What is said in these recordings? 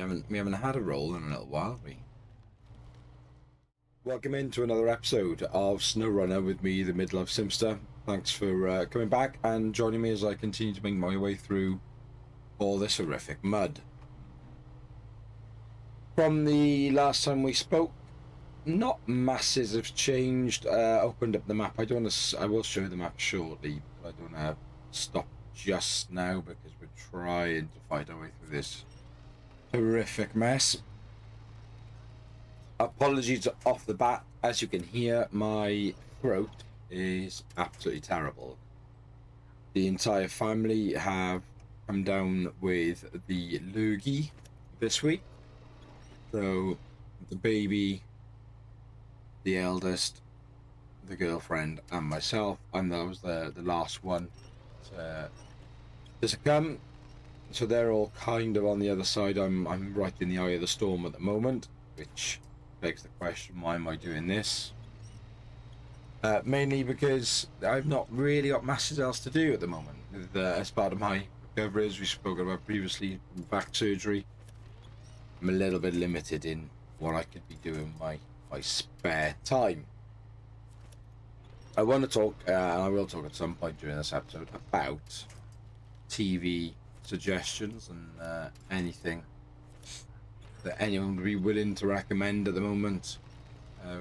haven't had a roll in a little while, have we? Welcome into another episode of Snowrunner with me, the Midlife Simster. Thanks for coming back and joining me as I continue to make my way through all this horrific mud. From the last time we spoke, not masses have changed. Opened up the map. I will show you the map shortly, but I don't want to stop just now because we're trying to fight our way through this horrific mess. Apologies off the bat. As you can hear, my throat is absolutely terrible. The entire family have come down with the lurgy this week. So the baby, the eldest, the girlfriend, and myself, and I was the last one to succumb. So they're all kind of on the other side. I'm right in the eye of the storm at the moment, which begs the question, why am I doing this? Mainly because I've not really got masses else to do at the moment. As part of my recovery, as we spoke about previously, back surgery, I'm a little bit limited in what I could be doing my spare time. I want to talk, and I will talk at some point during this episode, about TV suggestions and anything that anyone would be willing to recommend at the moment.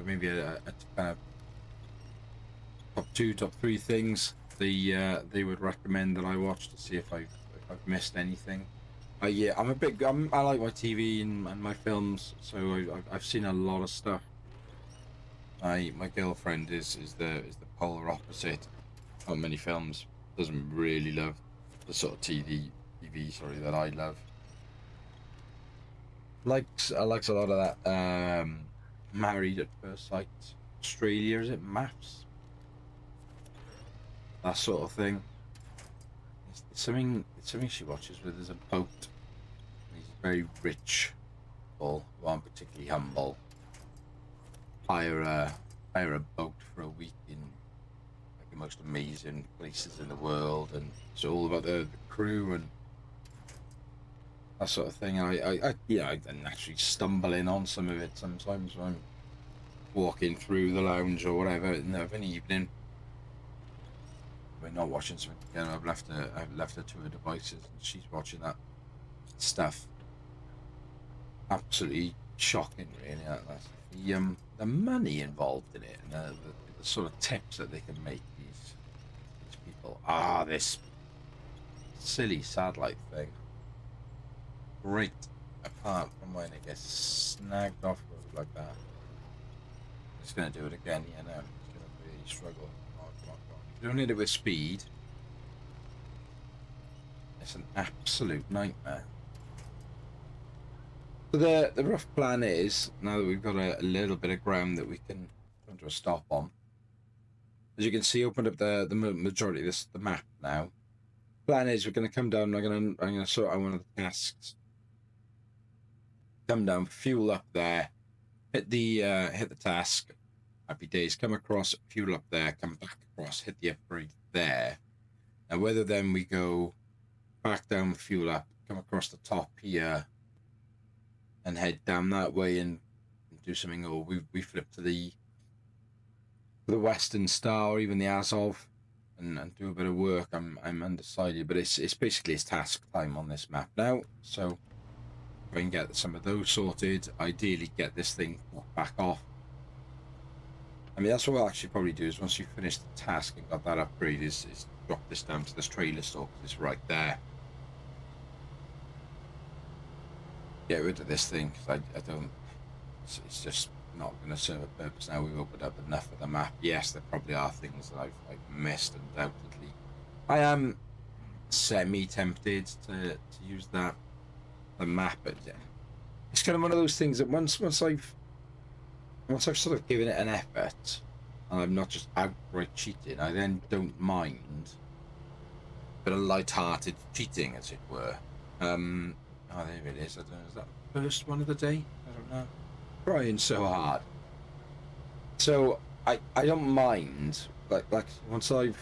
Maybe a kind of top 2, top 3 things they would recommend that I watch to see if I've missed anything. I like my TV and my films, so I've seen a lot of stuff. My girlfriend is the polar opposite. Not many films, doesn't really love the sort of TV that I love. Likes a lot of that Married at First Sight, Australia, is it? Maps, that sort of thing. It's something she watches where there's a boat. He's very rich, or aren't particularly humble. Hire a boat for a week in like the most amazing places in the world, and it's all about the crew and that sort of thing. I naturally stumble in on some of it sometimes when I'm walking through the lounge or whatever of an evening. We're not watching something together. I've left her to her devices and she's watching that stuff. Absolutely shocking, really. That's the money involved in it and the sort of tips that they can make these people. This silly satellite thing. Great, apart from when it gets snagged off like that. It's going to do it again, yeah, no. It's going to really struggle. Come on. If you don't hit it with speed, it's an absolute nightmare. So the rough plan is, now that we've got a little bit of ground that we can come to a stop on, as you can see, opened up the majority of the map now. Plan is we're going to come down, I'm going to sort out one of the tasks. Come down, fuel up there, hit the task, happy days, come across, fuel up there, come back across, hit the upgrade there. Now whether then we go back down, fuel up, come across the top here and head down that way and do something, or we flip to the Western Star or even the Azov and do a bit of work. I'm undecided, but it's basically task time on this map now, so if I can get some of those sorted, ideally get this thing back off. I mean, that's what I'll actually probably do, is once you finish the task and got that upgrade, is drop this down to this trailer store, because it's right there. Get rid of this thing, because I don't, it's just not going to serve a purpose now. We've opened up enough of the map. Yes, there probably are things that I've missed, undoubtedly. I am semi-tempted to use the map, but it's kind of one of those things that once I've sort of given it an effort and I'm not just outright cheating, I then don't mind a bit of light-hearted cheating, as it were. There it is. I don't know, is that the first one of the day? I don't know. Trying so hard. So I don't mind, like once I've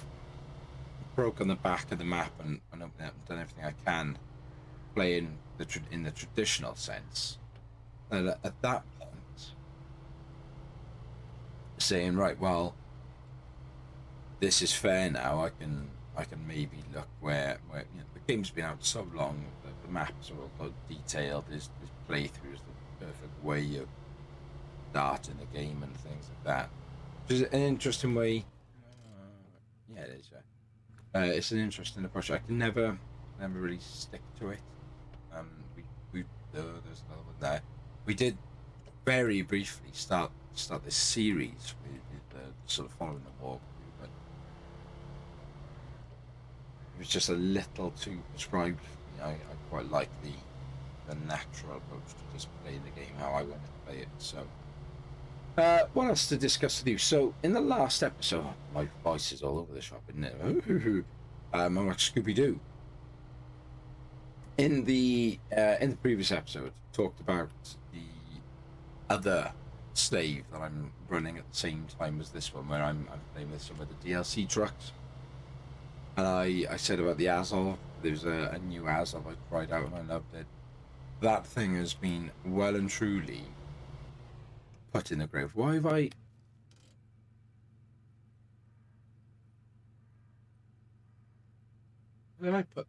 broken the back of the map and opened it up and done everything I can, playing in the traditional sense. And at that point, saying, right, well, this is fair now. I can maybe look where the game's been out so long, the maps are all so detailed. This playthrough is the perfect way of starting a game and things like that. Which is an interesting way. Yeah, it is. It's an interesting approach. I can never really stick to it. We there's another one there. We did very briefly start this series with sort of following the walkthrough, but it was just a little too prescribed for me. I quite like the natural approach to just playing the game how I want to play it. So, what else to discuss with you? So, in the last episode, my voice is all over the shop, isn't it? I'm like Scooby Doo. In the previous episode, talked about the other slave that I'm running at the same time as this one, where I'm playing with some of the DLC trucks. And I said about the Azov. There's a new Azov I tried out and I loved it. That thing has been well and truly put in the grave. Why have I... Where did I put...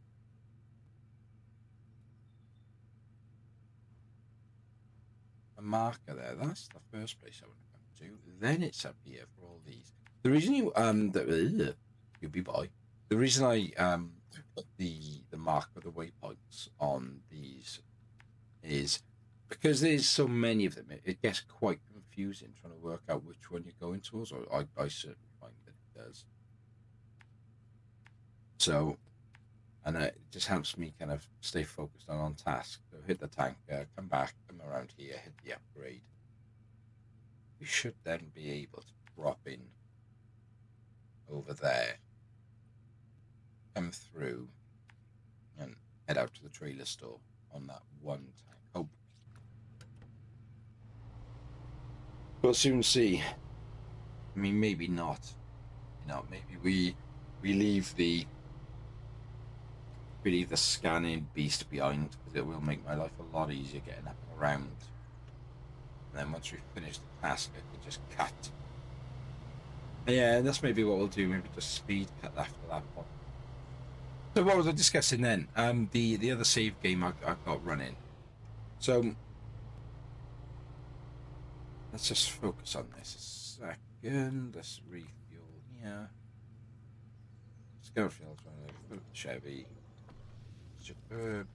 a marker there? That's the first place I want to come to. Then it's up here for all these. The reason you... you'll be by. The reason I put the mark of the waypoints on these is because there's so many of them. It gets quite confusing trying to work out which one you're going towards, or I certainly find that it does. So, and it just helps me kind of stay focused on task. So hit the tanker, come back, come around here, hit the upgrade. We should then be able to drop in over there, come through, and head out to the trailer store on that one tank. Oh, we'll soon see. I mean, maybe not. You know, maybe we leave the scanning beast behind, because it will make my life a lot easier getting up and around. And then once we finish the task, I can just cut. And yeah, that's maybe what we'll do. Maybe just speed cut after that point. So what was I discussing then? The other save game I got running. So let's just focus on this a second. Let's refuel here. Let's go fuel. Chevy. Superb.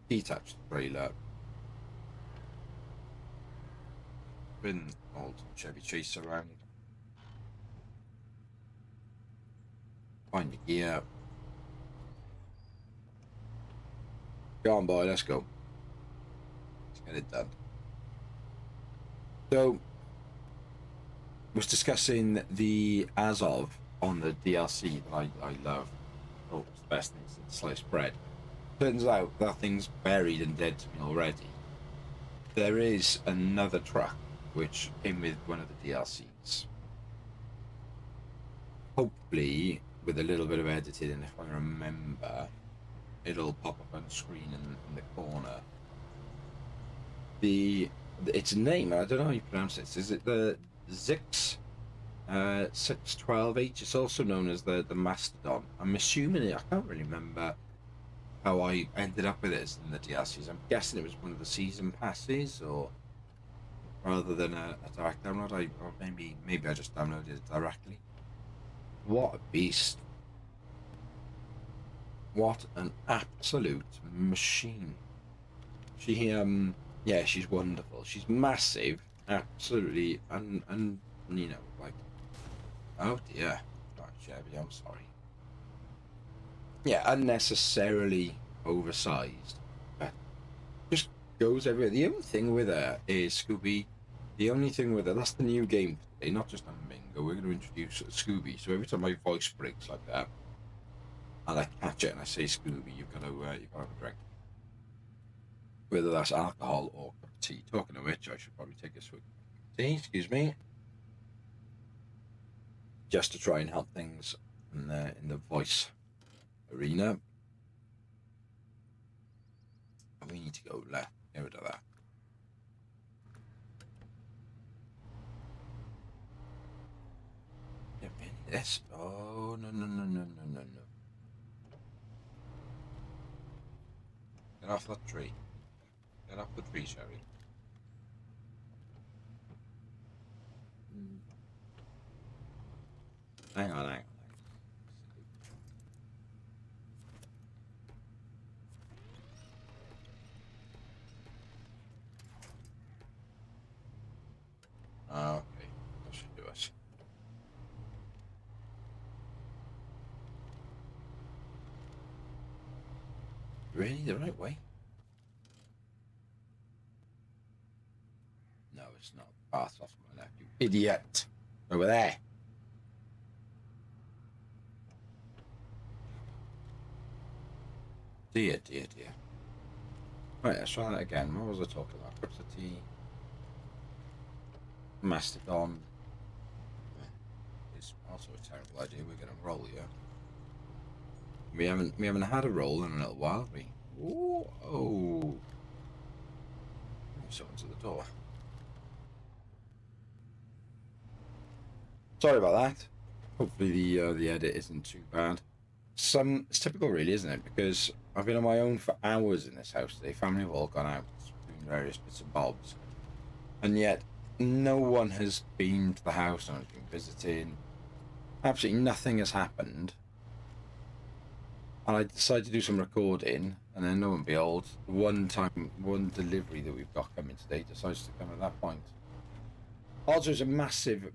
Detached trailer. Been old Chevy Chase around. Find your gear. Go on, boy, let's go. Let's get it done. So, was discussing the Azov on the DLC that I love. Oh, it's the best thing since sliced bread. Turns out that thing's buried and dead to me already. There is another truck which came with one of the DLCs. Hopefully, with a little bit of editing, and if I remember, it'll pop up on the screen in the corner. Its name, I don't know how you pronounce it. Is it the Zix 612H? It's also known as the Mastodon. I'm assuming it. I can't really remember how I ended up with it in the DLCs. I'm guessing it was one of the season passes, or rather than a direct download. Or maybe I just downloaded it directly. What a beast! What an absolute machine! She yeah, she's wonderful. She's massive, absolutely, and you know, like, oh dear, right, Chevy, I'm sorry. Yeah, unnecessarily oversized, but just goes everywhere. The only thing with her is Scooby. The only thing with her, that's the new game today, not just on Mingo. We're going to introduce Scooby. So every time my voice breaks like that, and I catch it and I say Scooby, you've got to have a drink. Whether that's alcohol or cup of tea. Talking of which, I should probably take a swig of tea, excuse me. Just to try and help things in the voice arena. We need to go left. Get rid of that. Get rid of this. Oh, no. Get off that tree. Get off the tree, Sherry. Hang on. Okay, that should do it. Really, the right way? No, it's not. Path off my left, you idiot. Over there. Dear. Right, let's try that again. What was I talking about? Cryptity. Mastodon. It's also a terrible idea. We're gonna roll here. We haven't had a roll in a little while, have we? Ooh, oh. Someone's at the door. Sorry about that. Hopefully the edit isn't too bad. It's typical, really, isn't it? Because I've been on my own for hours in this house today. Family have all gone out doing various bits and bobs, and yet no one has been to the house. No one's been visiting. Absolutely nothing has happened. And I decided to do some recording, and then lo and behold, one delivery that we've got coming today decides to come at that point. Also, it's a massive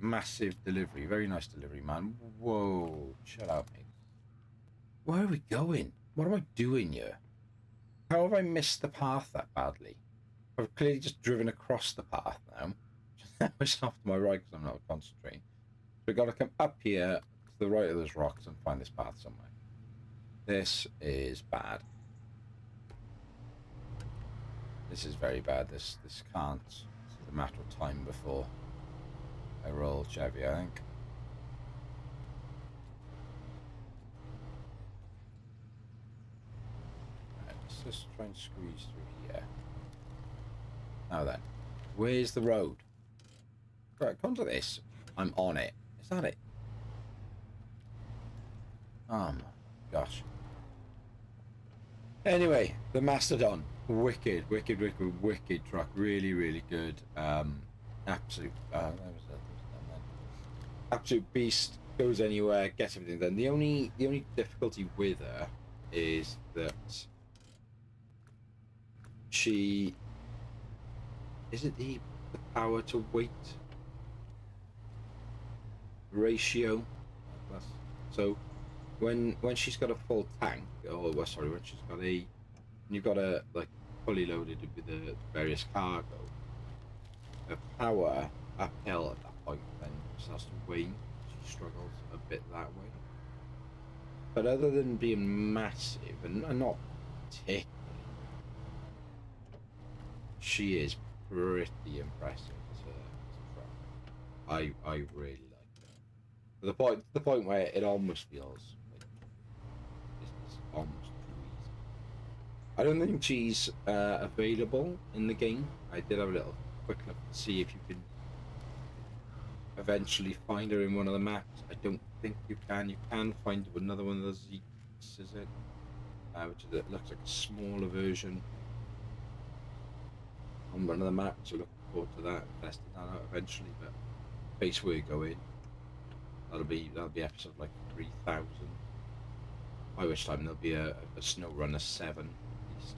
delivery. Very nice delivery, man. Whoa, shut up, mate. Where are we going? What am I doing here? How have I missed the path that badly? I've clearly just driven across the path now. It's off to my right because I'm not concentrating. So we've got to come up here to the right of those rocks and find this path somewhere. This is bad. This is very bad. This can't. This is a matter of time before I roll Chevy, I think. Right, let's just try and squeeze through here. Now then, where's the road? Right, come to this. I'm on it. Is that it? Oh my gosh. Anyway, the Mastodon. Wicked truck. Really good. Absolute. Absolute beast. Goes anywhere. Gets everything done. The only difficulty with her is that she. Is it the power to weight ratio? So when she's got a full tank, or well, sorry, when she's got a, you've got a like fully loaded with the various cargo, the power uphill at that point then starts to wane. She struggles a bit that way. But other than being massive and not particularly, she is pretty impressive as a truck. I really like her. The point where it almost feels like it's almost too easy. I don't think she's available in the game. I did have a little quick look to see if you can eventually find her in one of the maps. I don't think you can. You can find another one of the Zeeks, is it? Which is, it looks like a smaller version on one of the maps. So looking forward to that, testing that out eventually. But base where you go in, that'll be episode like 3000. By which time there'll be a Snowrunner 7 at least.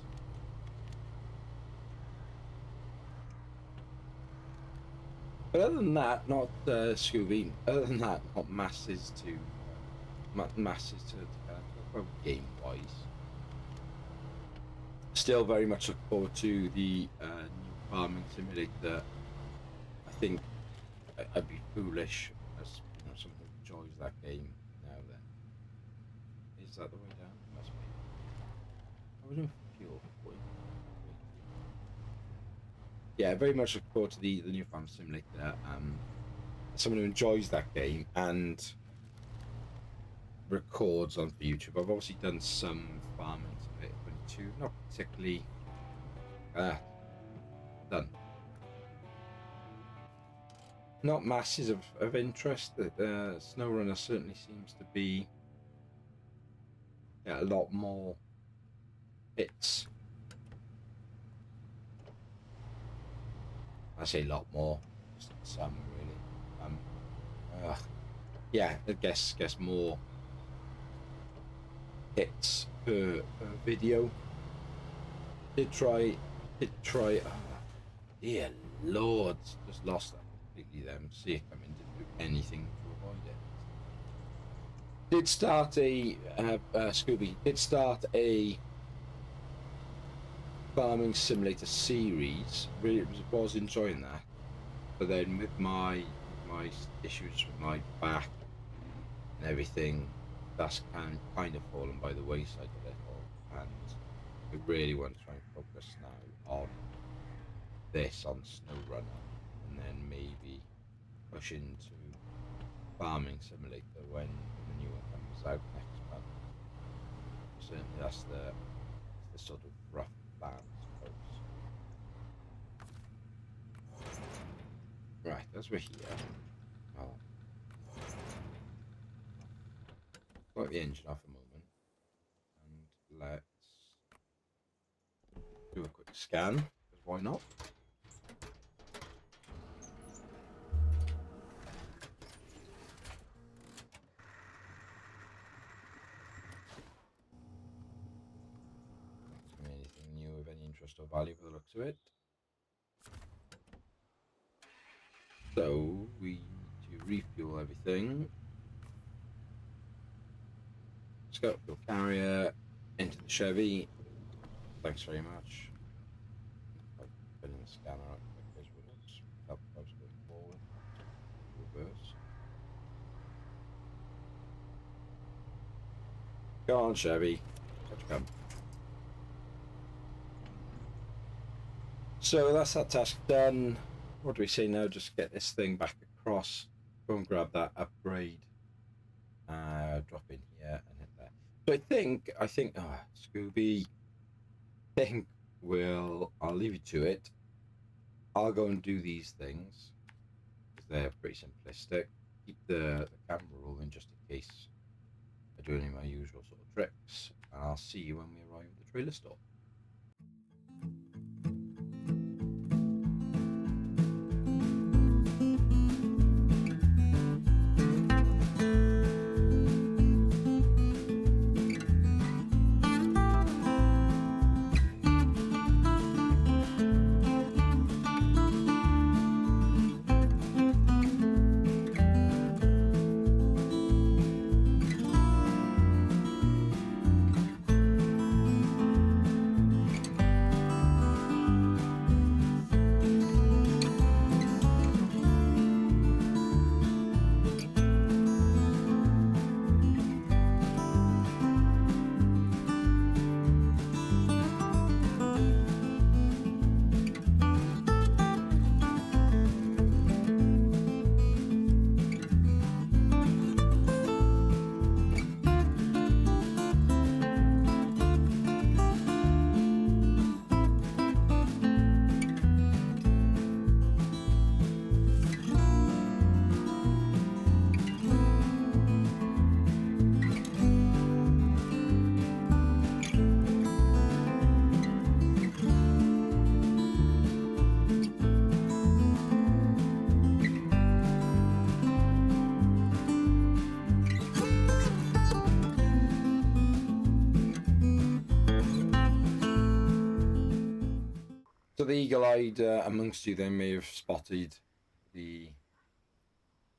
But other than that, not Scooby. Other than that, not masses to talk about game wise. Still very much look forward to the new farming simulator. I think I'd be foolish as someone who enjoys that game now. Then is that the way down? It must be. I was doing fuel. Yeah, very much look forward to the new farm simulator. Someone who enjoys that game and records on YouTube. I've obviously done some farming simulator 22, not particularly that. Done. Not masses of interest. Snowrunner certainly seems to be a lot more hits. I say a lot more, just some really. Yeah, I guess more hits per video. Did try. Oh, dear Lord, just lost that completely. Them see it coming, didn't do anything to avoid it. Did start a Scooby. Did start a farming simulator series. Really was enjoying that, but then with my issues with my back and everything, that's kind of fallen by the wayside a little, and we really want to try and focus now on this, on Snowrunner, and then maybe push into farming simulator when the new one comes out next month. Certainly that's the sort of rough plan, I suppose. Right, as we're here, I'll got the engine off a moment, and let's do a quick scan, because why not? Anything new of any interest or value by the looks of it. So we need to refuel everything. Let's go fuel carrier into the Chevy. Thanks very much. Putting the scanner out quick as well. Help us going forward. Reverse. Go on, Chevy. Let's come. So that's that task done. What do we say now? Just get this thing back across. Go and grab that upgrade. Drop in here and hit that. So I think, Scooby, I'll leave you to it. I'll go and do these things, because they're pretty simplistic. Keep the camera rolling just in case I do any of my usual sort of tricks. And I'll see you when we arrive at the trailer store. So the eagle-eyed amongst you then may have spotted the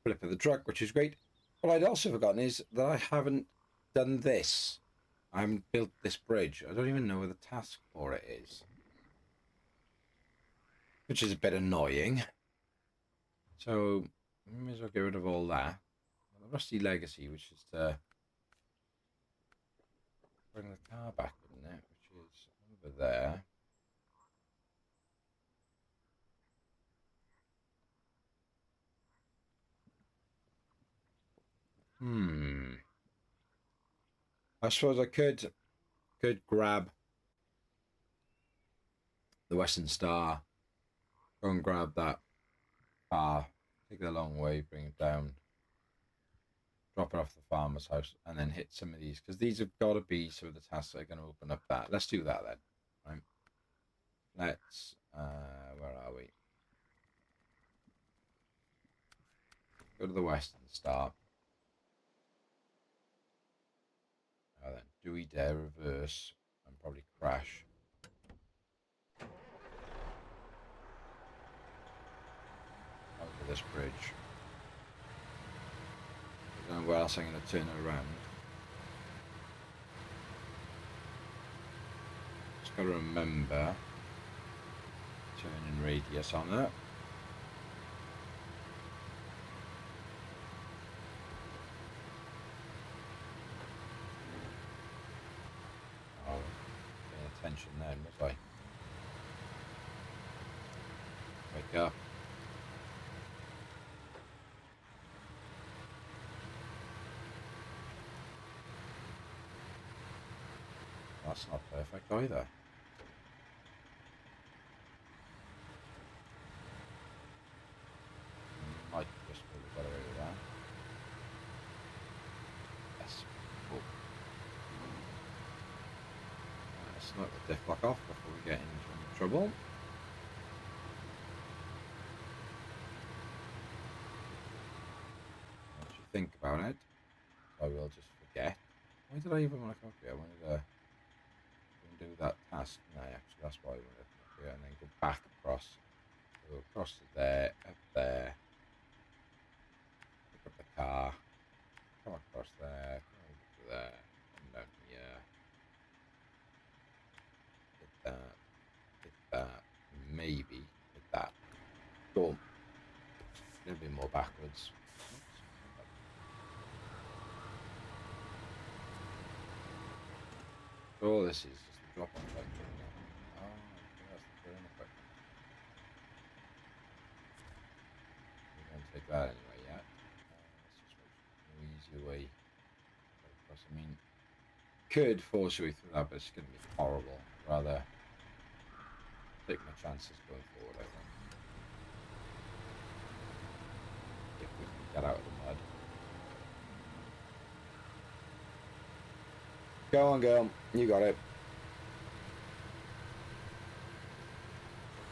flip of the truck, which is great. What I'd also forgotten is that I haven't done this. I haven't built this bridge. I don't even know where the task for it is, which is a bit annoying. So I may as well get rid of all that. The rusty legacy, which is to bring the car back in there, which is over there. I suppose I could grab the Western Star, go and grab that car, take it a long way, bring it down, drop it off the farmer's house, and then hit some of these, because these have got to be some of the tasks that are going to open up that. Let's do that then, right? Let's, where are we? Go to the Western Star. Now then, do we dare reverse and probably crash? Over this bridge. I don't know where else I'm going to turn around. Just got to remember turning radius on it. Oh, paying attention then, was I? Wake up. That's not perfect either. Might just really got away with that. Yes. Oh. Let's knock the diff lock off before we get into any trouble. Once you think about it, I will just forget. Why did I even want to come up here? I wanted to do that task. No, actually, that's why I wanted to come up here and then go back across. Go across to there, up there. Pick up the car. Come across there. Come over to there. Come down here. Hit that. Hit that. Maybe hit that. Boom. A little bit more backwards. Oh, this is just the drop-off point. Oh, that's the burn equipment. We're going to take that anyway, yeah? Let's just make an easier way across. I mean, could force your way through that, but it's going to be horrible. Rather take my chances going forward, I think. If we can get out of the mud. Go on, girl. You got it.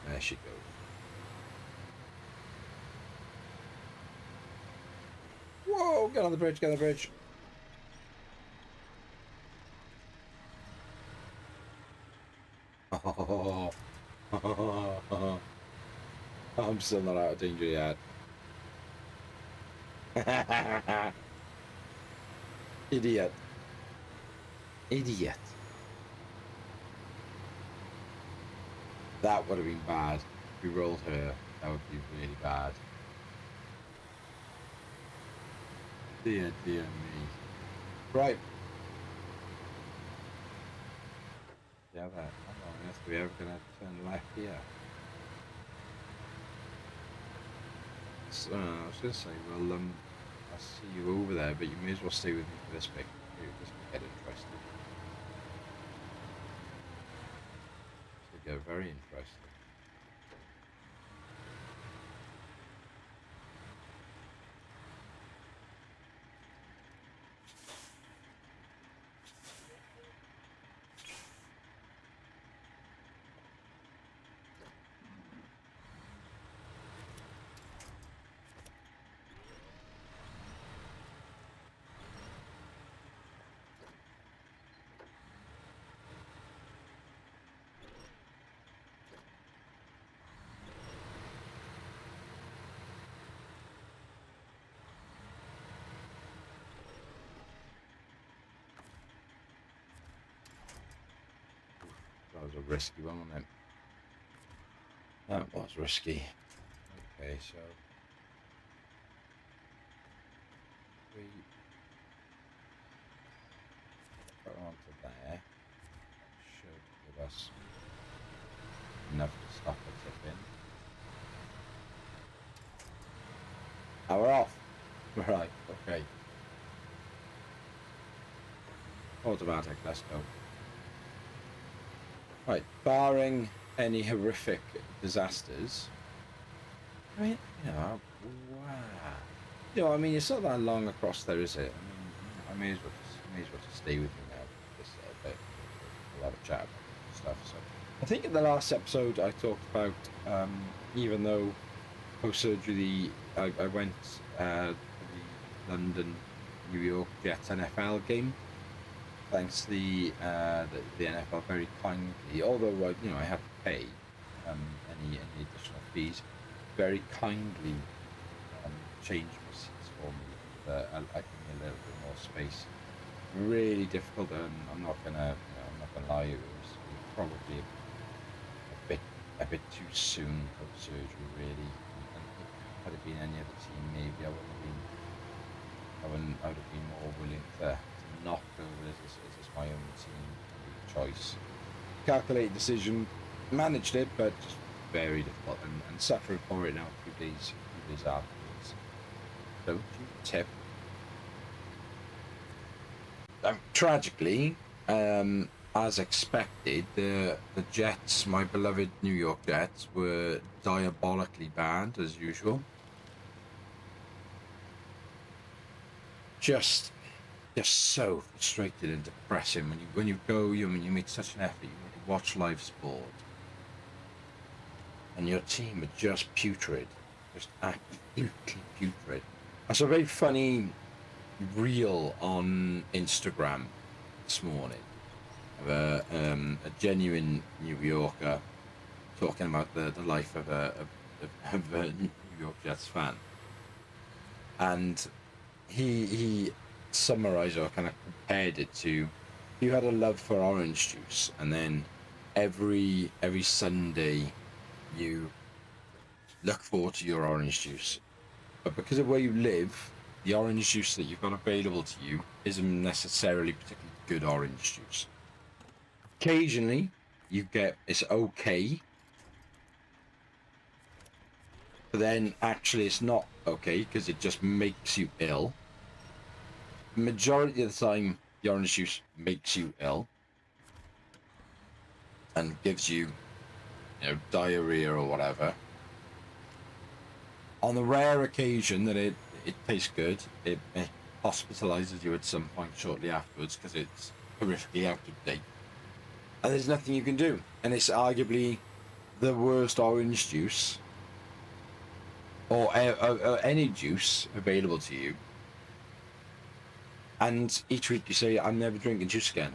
There she goes. Whoa! Get on the bridge, get on the bridge. Oh. I'm still not out of danger yet. Idiot. Idiot. That would have been bad. If we rolled her, that would be really bad. Dear, dear me. Right. Yeah, that. How long on earth are we ever going to turn left here? So, I was going to say, well, I'll see you over there, but you may as well stay with me for this bit. This will get interesting. This will get very interesting. That was a risky one, wasn't it? That was risky. Okay, so we put her onto there. That should give us enough to stop the tipping. Now we're off. Right, okay. Automatic, let's go. Right, barring any horrific disasters, I mean, wow. I mean, it's not that long across there, is it? I mean, I may as well just stay with you now. This bit, a lot of chat about stuff. So, I think in the last episode I talked about, even though post surgery, I went to the London, New York Jets NFL game. Thanks to the NFL very kindly, although I had to pay any additional fees, very kindly changed my seats for me. I give me a little bit more space. Really difficult, and I'm not gonna lie. It was probably a bit too soon post surgery, really. And had it been any other team, maybe I would have been more willing to not go with it as my own team. Choice, calculated decision, managed it, but just very difficult, and suffering for it now a few days afterwards. Don't you tip? Tragically, as expected, the Jets, my beloved New York Jets, were diabolically bad as usual. Just so frustrated and depressing when you go. You make such an effort. You watch live sport, and your team are just putrid, just absolutely putrid. I saw a very funny reel on Instagram this morning of a genuine New Yorker talking about the life of a New York Jets fan, and he summarized or kind of compared it to, you had a love for orange juice, and then every Sunday you look forward to your orange juice, but because of where you live, the orange juice that you've got available to you isn't necessarily particularly good orange juice. Occasionally you get, it's okay, but then actually it's not okay because it just makes you ill. The majority of the time the orange juice makes you ill and gives you, diarrhea or whatever. On the rare occasion that it tastes good, it hospitalizes you at some point shortly afterwards because it's horrifically out of date, and there's nothing you can do. And it's arguably the worst orange juice or any juice available to you. And each week you say, I'm never drinking juice again.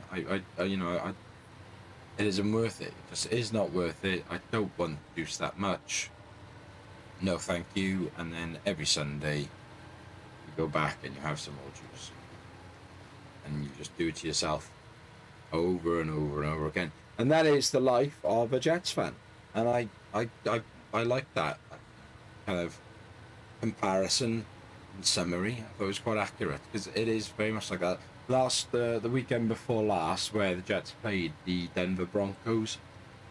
It isn't worth it. It just is not worth it. I don't want juice that much. No, thank you. And then every Sunday you go back and you have some more juice, and you just do it to yourself over and over and over again. And that is the life of a Jets fan. And I like that kind of comparison and summary. I thought it was quite accurate because it is very much like that. The weekend before last, where the Jets played the Denver Broncos,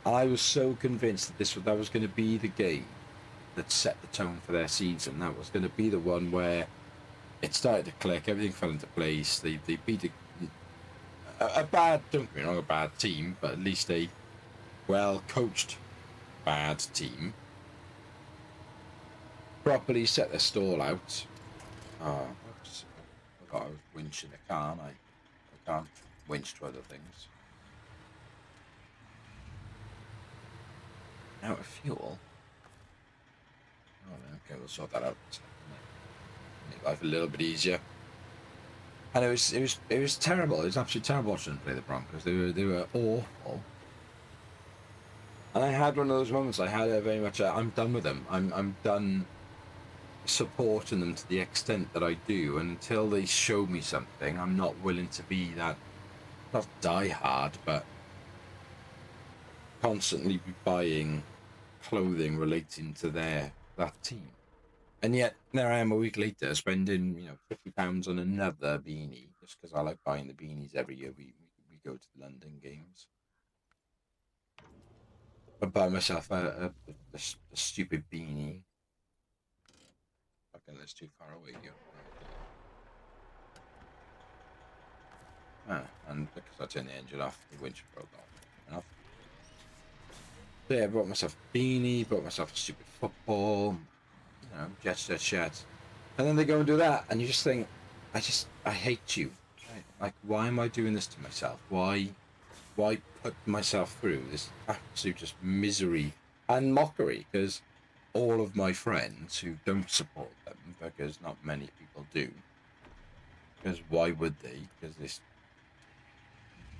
I was so convinced that that was going to be the game that set the tone for their season. That was going to be the one where it started to click, everything fell into place. They beat a bad, don't get me wrong, a bad team, but at least a well coached bad team. Properly set their stall out. Oops. I was winching a car, and I can't winch to other things. Out of fuel. Oh, okay, we'll sort that out. Make life a little bit easier. And it was terrible. It was absolutely terrible watching them play the Broncos. They were awful. And I had one of those moments. I had a very much. I'm done with them. I'm done supporting them to the extent that I do. And until they show me something, I'm not willing to be that. Not die hard, but constantly be buying clothing relating to that team. And yet there I am a week later spending £50 on another beanie just because I like buying the beanies every year. We go to the London games. I buy myself a stupid beanie. Okay, that's too far away. And because I turned the engine off, the winch broke off. Enough. So yeah, I bought myself a beanie, bought myself a stupid football, you know, jet, jet, jet. And then they go and do that, and you just think, I hate you. Right? Like, why am I doing this to myself? Why put myself through this absolute just misery and mockery? Because all of my friends who don't support them, because not many people do, because why would they? Because it's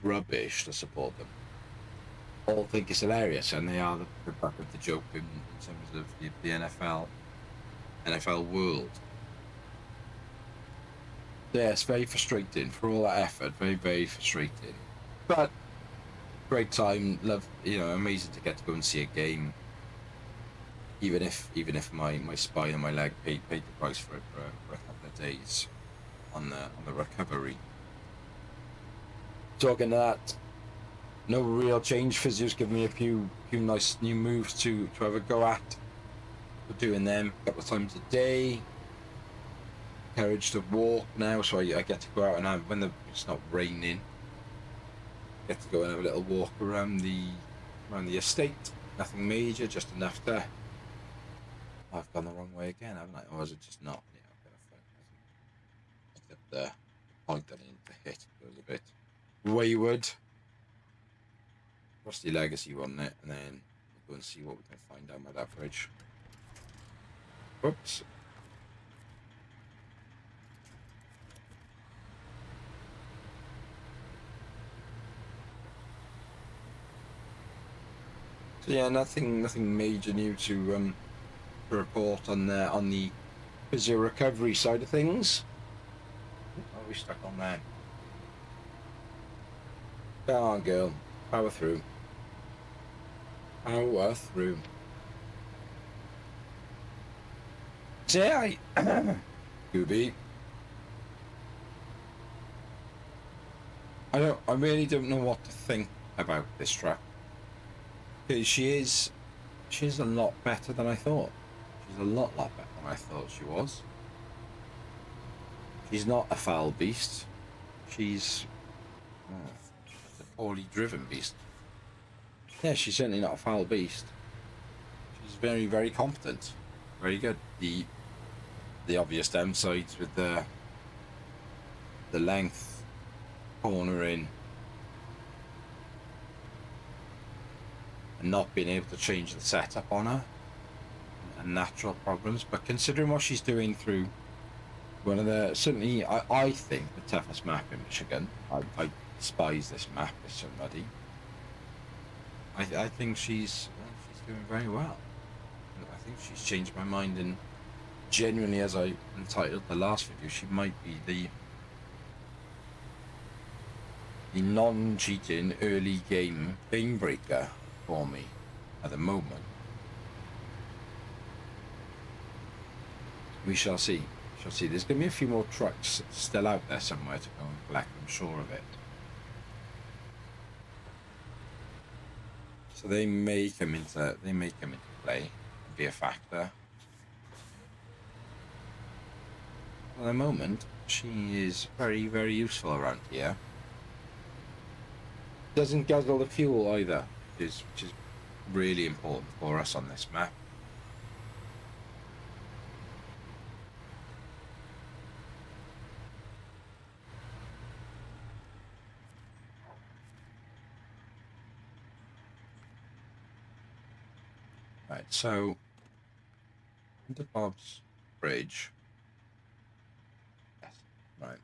rubbish to support them. All think it's hilarious, and they are the butt of the joke in terms of the NFL world. Yeah, it's very frustrating for all that effort. Very, very frustrating. But great time. Love, amazing to get to go and see a game. Even if my spine and my leg paid the price for it for a couple of days on the recovery. Talking to that, no real change. Physio's given me a few nice new moves to have a go at. We're doing them a couple of times a day. Courage to walk now, so I get to go out and have, when it's not raining, get to go and have a little walk around the estate. Nothing major, just enough to. Oh, I've gone the wrong way again, haven't I? Or is it just not? Yeah, I've got a phone. Picked up the point that I need to hit. It was a bit wayward. Rusty Legacy, wasn't it? And then we'll go and see what we can find down by that bridge. Whoops. So yeah, nothing major new to report on the physio recovery side of things. Are we stuck on there? Come on, girl. Power through. Power through. So yeah, Gooby. I really don't know what to think about this track. Because she's a lot better than I thought. She's a lot better than I thought she was. She's not a foul beast. She's a poorly driven beast. Yeah, she's certainly not a foul beast. She's very, very competent. Very good. The obvious downsides with the length, cornering, and not being able to change the setup on her, and natural problems. But considering what she's doing through one of the, certainly I think the toughest map in Michigan. I despise this map. It's so muddy. I think she's doing very well. I think she's changed my mind, and genuinely, as I entitled the last video, she might be the non-cheating early game breaker for me at the moment. We shall see. There's going to be a few more trucks still out there somewhere to go and collect, I'm sure of it. So they may come into play and be a factor. At the moment, she is very, very useful around here. Doesn't guzzle the fuel either, which is really important for us on this map. Right, so into Bob's bridge. Yes, right.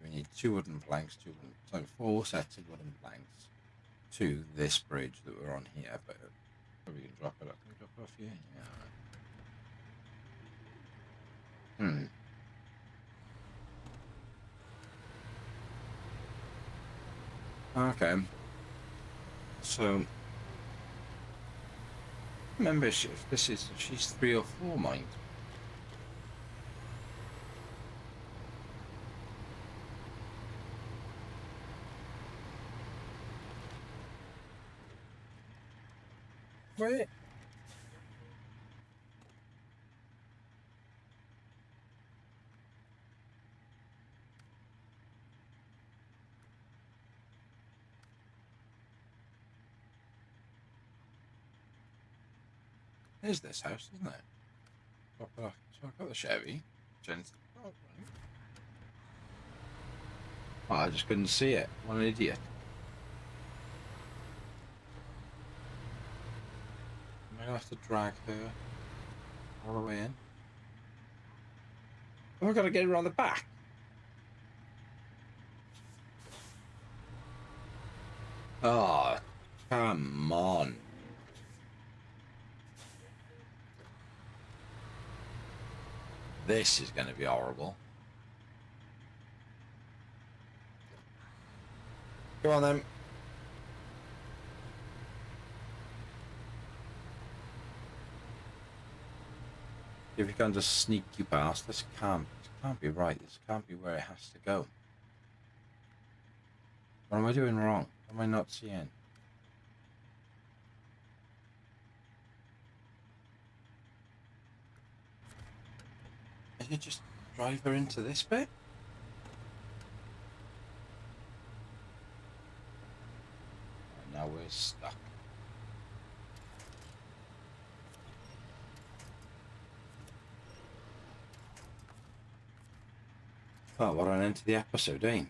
We need 2 wooden planks, 4 sets of wooden planks to this bridge that we're on here, but probably can drop it off. Can we drop it off here? Yeah. Okay. So remember, if she's 3 or 4, mind. Wait. There's this house, isn't it? So I've got the Chevy. Oh, I just couldn't see it. What an idiot. Am I gonna have to drag her all the way in? Oh, I've got to get her around the back. Oh, come on. This is going to be horrible. Come on then. If you can just sneak you past, this can't be right. This can't be where it has to go. What am I doing wrong? What am I not seeing? I could just drive her into this bit? And now we're stuck. Oh, what an end to the episode, eh?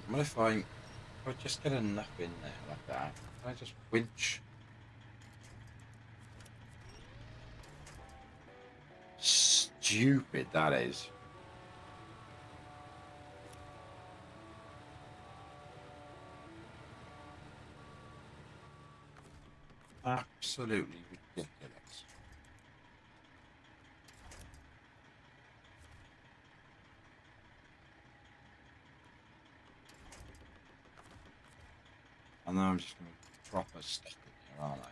What if I just get enough in there like that? Can I just winch? Stupid that is. Absolutely ridiculous. And now I'm just going to proper stuck in here, aren't I?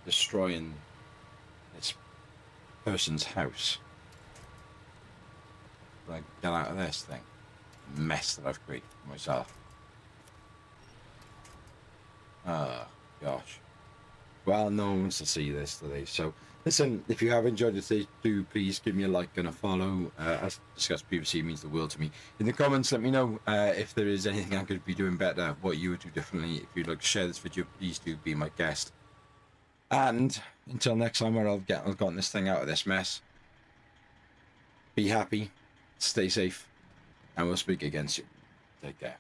Destroying this person's house. Like, get out of this thing. Mess that I've created for myself. Oh, gosh. Well, no one wants to see this today. So, listen, if you have enjoyed this, do please give me a like and a follow. As discussed previously, it means the world to me. In the comments, let me know if there is anything I could be doing better, what you would do differently. If you'd like to share this video, please do be my guest. And until next time, where I've gotten this thing out of this mess, be happy, stay safe, and we'll speak again soon. Take care.